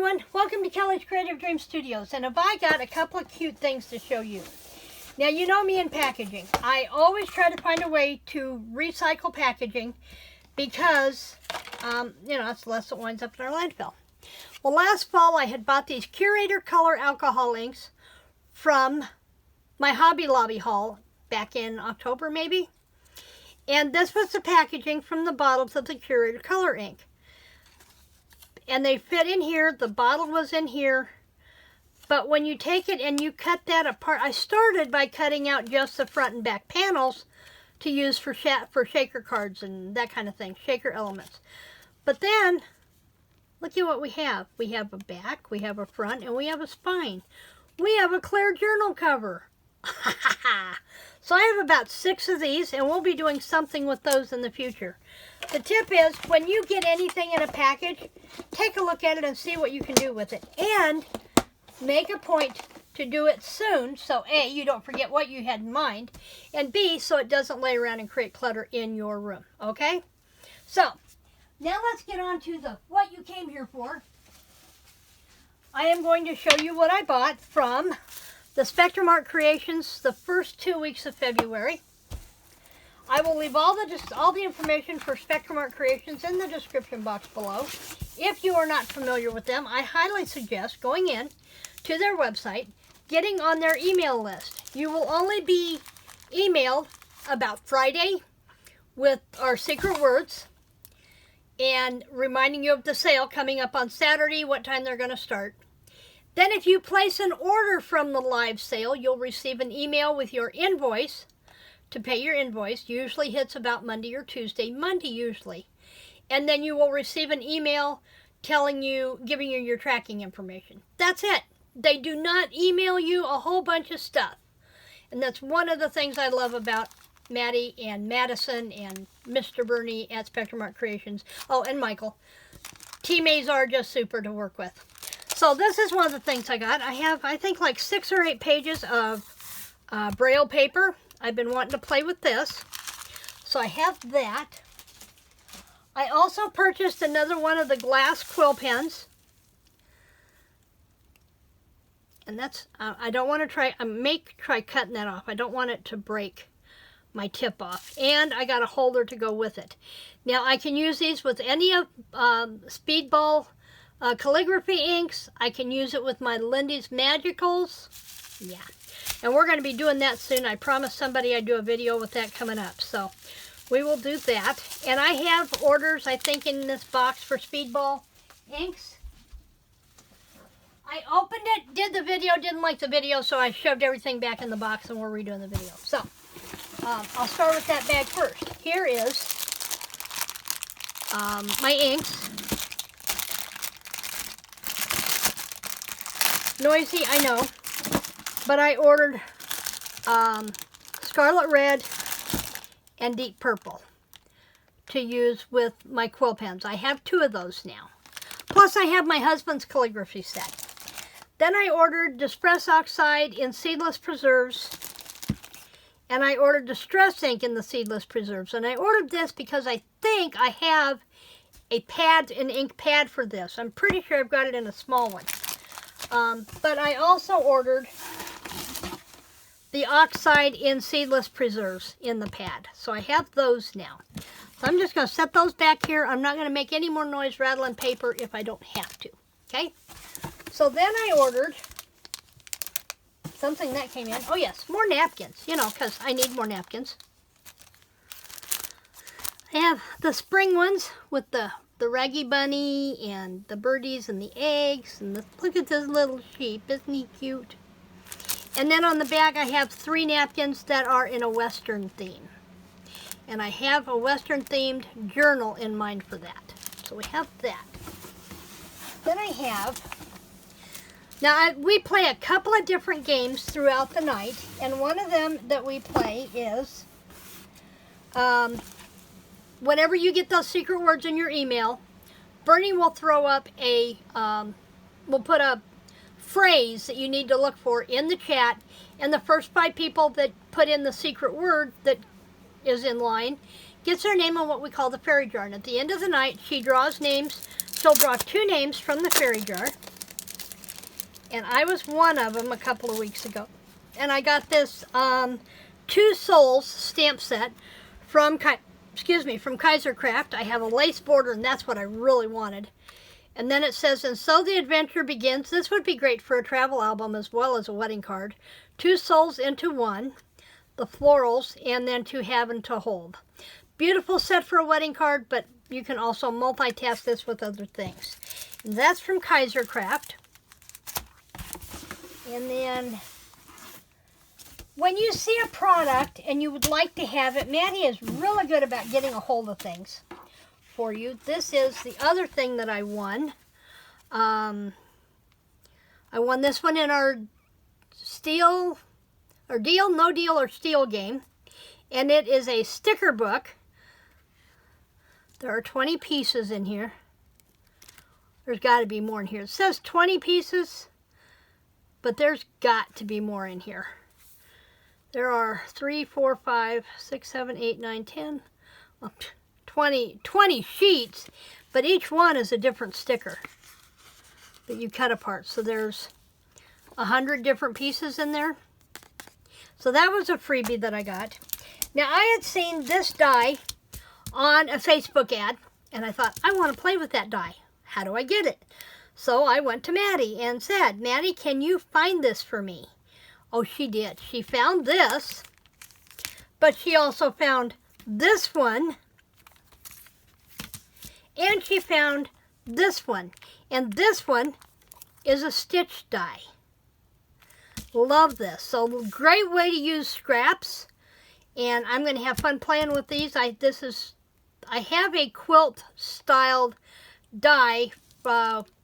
everyone, welcome to Kelly's Creative Dream Studios, and I got a couple of cute things to show you. Now, you know me in packaging. I always try to find a way to recycle packaging because, it's less that winds up in our landfill. Well, last fall I had bought these Curator Color alcohol inks from my Hobby Lobby haul back in October maybe. And this was the packaging from the bottles of the Curator Color ink. And they fit in here, the bottle was in here, but when you take it and you cut that apart, I started by cutting out just the front and back panels to use for shaker cards and that kind of thing, shaker elements. But then, look at what we have. We have a back, we have a front, and we have a spine. We have a clear journal cover. So I have about 6 of these, and we'll be doing something with those in the future. The tip is, when you get anything in a package, take a look at it and see what you can do with it. And make a point to do it soon, so A, you don't forget what you had in mind, and B, so it doesn't lay around and create clutter in your room, okay? So, now let's get on to what you came here for. I am going to show you what I bought from the Spectrum Art Creations the first 2 weeks of February. I will leave all the information for Spectrum Art Creations in the description box below. If you are not familiar with them, I highly suggest going in to their website, getting on their email list. You will only be emailed about Friday with our secret words and reminding you of the sale coming up on Saturday, what time they're going to start. Then if you place an order from the live sale, you'll receive an email with your invoice to pay your invoice. Usually hits about Monday or Tuesday, Monday usually. And then you will receive an email giving you your tracking information. That's it. They do not email you a whole bunch of stuff. And that's one of the things I love about Maddie and Madison and Mr. Bernie at Spectrum Art Creations. Oh, and Michael. Teammates are just super to work with. So this is one of the things I got. I have, I think, like 6 or 8 pages of Braille paper. I've been wanting to play with this. So I have that. I also purchased another one of the glass quill pens. And that's, I don't want to try, try cutting that off. I don't want it to break my tip off. And I got a holder to go with it. Now I can use these with any of Speedball calligraphy inks. I can use it with my Lindy's Magicals. Yeah. And we're going to be doing that soon. I promised somebody I'd do a video with that coming up. So we will do that. And I have orders, I think, in this box for Speedball inks. I opened it, did the video, didn't like the video, so I shoved everything back in the box and we're redoing the video. So, I'll start with that bag first. Here is my inks. Noisy, I know, but I ordered Scarlet Red and Deep Purple to use with my quill pens. I have 2 of those now. Plus I have my husband's calligraphy set. Then I ordered Distress Oxide in Seedless Preserves, and I ordered Distress Ink in the Seedless Preserves. And I ordered this because I think I have an ink pad for this. I'm pretty sure I've got it in a small one. But I also ordered the Oxide in Seedless Preserves in the pad. So I have those now. So I'm just going to set those back here. I'm not going to make any more noise rattling paper if I don't have to. Okay? So then I ordered something that came in. Oh yes, more napkins, because I need more napkins. I have the spring ones with the raggy bunny and the birdies and the eggs. And look at this little sheep. Isn't he cute? And then on the back I have 3 napkins that are in a Western theme. And I have a Western themed journal in mind for that. So we have that. Then I have... Now, we play a couple of different games throughout the night, and one of them that we play is, whenever you get those secret words in your email, Bernie will throw up will put a phrase that you need to look for in the chat, and the first 5 people that put in the secret word that is in line gets their name on what we call the fairy jar. And at the end of the night, she draws names. She'll draw 2 names from the fairy jar. and I was one of them a couple of weeks ago. And I got this 2 Souls stamp set from Kaisercraft. I have a lace border, and that's what I really wanted. And then it says, and so the adventure begins. This would be great for a travel album as well as a wedding card. 2 souls into one, the florals, and then to have and to hold. Beautiful set for a wedding card, but you can also multitask this with other things. And that's from Kaisercraft. And then when you see a product and you would like to have it, Madi is really good about getting a hold of things for you. This is the other thing that I won. I won this one in our Deal, No Deal, or Steal game. And it is a sticker book. There are 20 pieces in here. There's got to be more in here. It says 20 pieces, but there's got to be more in here. There are 3, 4, 5, 6, 7, 8, 9, 10, 20 sheets, but each one is a different sticker that you cut apart. So there's 100 different pieces in there. So that was a freebie that I got. Now, I had seen this die on a Facebook ad, and I thought, I want to play with that die. How do I get it? So I went to Madi and said, Madi, can you find this for me? Oh, she did. She found this, but she also found this one, and she found this one. And this one is a stitch die. Love this. So great way to use scraps, and I'm going to have fun playing with these. I have a quilt styled die,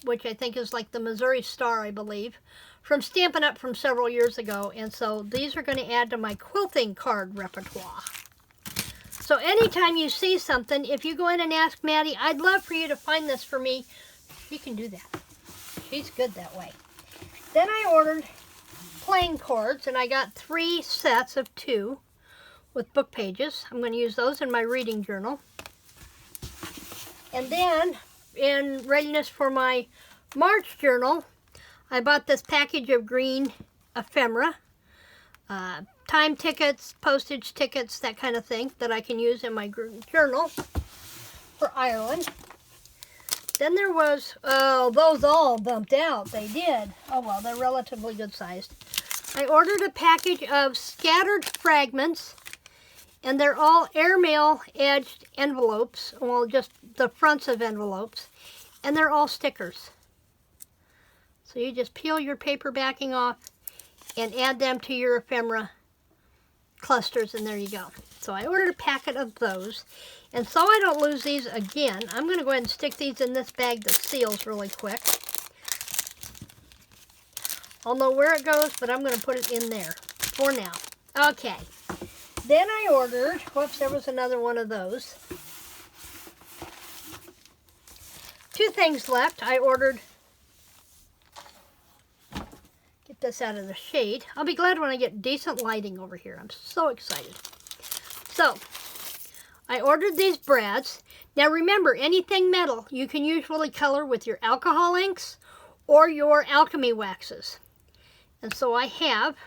which I think is like the Missouri Star, I believe, from Stampin' Up! From several years ago, and so these are going to add to my quilting card repertoire. So anytime you see something, if you go in and ask Madi, I'd love for you to find this for me, she can do that. She's good that way. Then I ordered playing cards, and I got 3 sets of 2 with book pages. I'm going to use those in my reading journal. And then, in readiness for my March journal, I bought this package of green ephemera, time tickets, postage tickets, that kind of thing that I can use in my journal for Ireland. Then there was, those all bumped out. They did. Oh well, they're relatively good sized. I ordered a package of scattered fragments, and they're all airmail edged envelopes, well, just the fronts of envelopes, and they're all stickers. So you just peel your paper backing off and add them to your ephemera clusters, and there you go. So I ordered a packet of those. And so I don't lose these again, I'm going to go ahead and stick these in this bag that seals really quick. I'll know where it goes, but I'm going to put it in there for now. Okay. Then I ordered, whoops, there was another one of those. 2 things left. I ordered, get this out of the shade. I'll be glad when I get decent lighting over here. I'm so excited. So, I ordered these brads. Now remember, anything metal you can usually color with your alcohol inks or your alchemy waxes. And so I have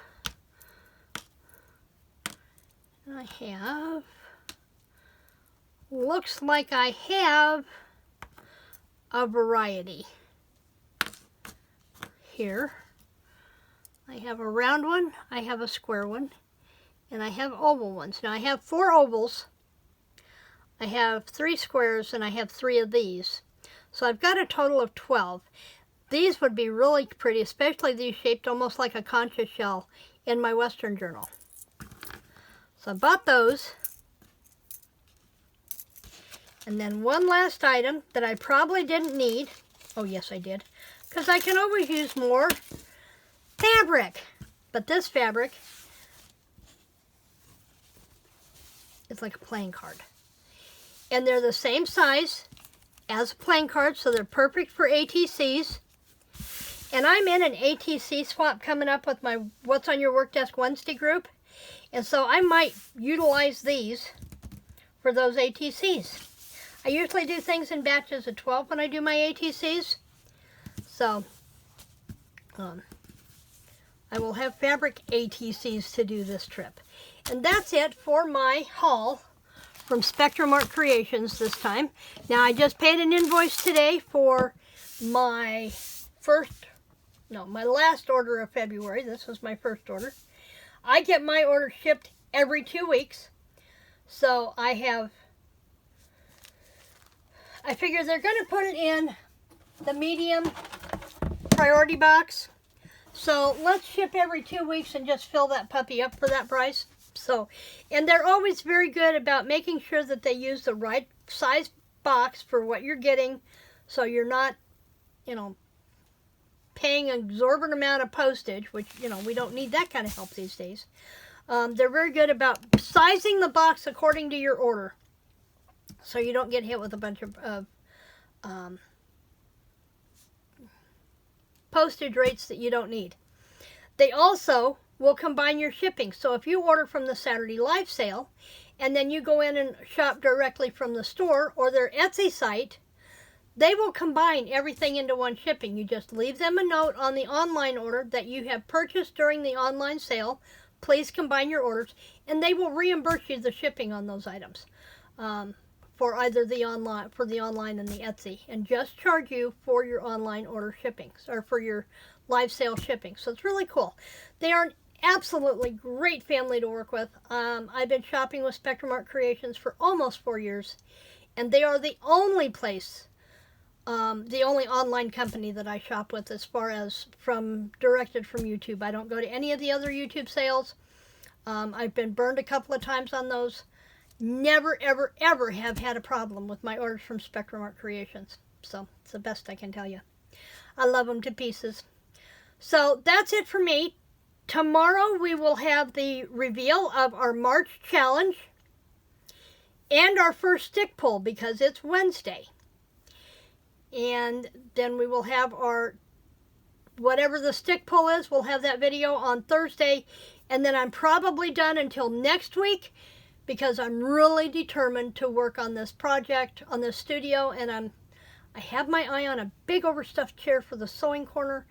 looks like I have a variety here. I have a round one, I have a square one, and I have oval ones. Now I have 4 ovals, I have 3 squares, and I have 3 of these. So I've got a total of 12. These would be really pretty, especially these shaped almost like a concha shell in my Western journal. So I bought those. And then one last item that I probably didn't need. Oh yes, I did. Because I can always use more fabric. But this fabric is like a playing card. And they're the same size as a playing card, so they're perfect for ATCs. And I'm in an ATC swap coming up with my What's on Your Work Desk Wednesday group. And so I might utilize these for those ATCs. I usually do things in batches of 12 when I do my ATCs. So I will have fabric ATCs to do this trip. And that's it for my haul from Spectrum Art Creations this time. Now, I just paid an invoice today for my last order of February. This was my first order. I get my order shipped every 2 weeks. So I figure they're going to put it in the medium priority box. So let's ship every 2 weeks and just fill that puppy up for that price. So, and they're always very good about making sure that they use the right size box for what you're getting. So you're not, paying an exorbitant amount of postage, which, we don't need that kind of help these days. They're very good about sizing the box according to your order. So you don't get hit with a bunch of postage rates that you don't need. They also will combine your shipping. So if you order from the Saturday Live Sale and then you go in and shop directly from the store or their Etsy site, they will combine everything into one shipping. You just leave them a note on the online order that you have purchased during the online sale. Please combine your orders, and they will reimburse you the shipping on those items for either the online and the Etsy, and just charge you for your online order shipping or for your live sale shipping. So it's really cool. They are an absolutely great family to work with. I've been shopping with Spectrum Art Creations for almost 4 years, and they are the only place, the only online company that I shop with as far as directed from YouTube. I don't go to any of the other YouTube sales. I've been burned a couple of times on those. Never, ever, ever have had a problem with my orders from Spectrum Art Creations. So it's the best I can tell you. I love them to pieces. So that's it for me. Tomorrow we will have the reveal of our March challenge and our first stick pull because it's Wednesday. And then we will have our, whatever the stick pull is, we'll have that video on Thursday. And then I'm probably done until next week because I'm really determined to work on this project, on this studio. And I have my eye on a big overstuffed chair for the sewing corner,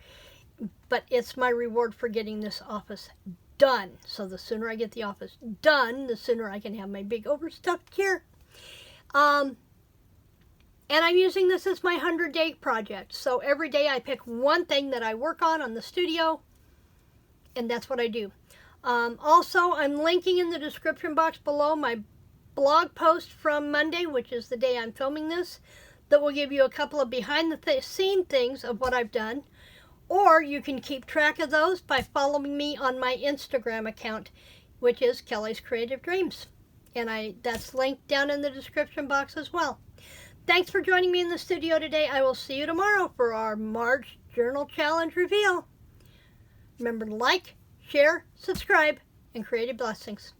but it's my reward for getting this office done. So the sooner I get the office done, the sooner I can have my big overstuffed chair. And I'm using this as my 100-day project. So every day I pick one thing that I work on the studio, and that's what I do. Also, I'm linking in the description box below my blog post from Monday, which is the day I'm filming this, that will give you a couple of behind-the-scene things of what I've done. Or you can keep track of those by following me on my Instagram account, which is Kelly's Creative Dreams. And that's linked down in the description box as well. Thanks for joining me in the studio today. I will see you tomorrow for our March Journal Challenge reveal. Remember to like, share, subscribe, and creative blessings.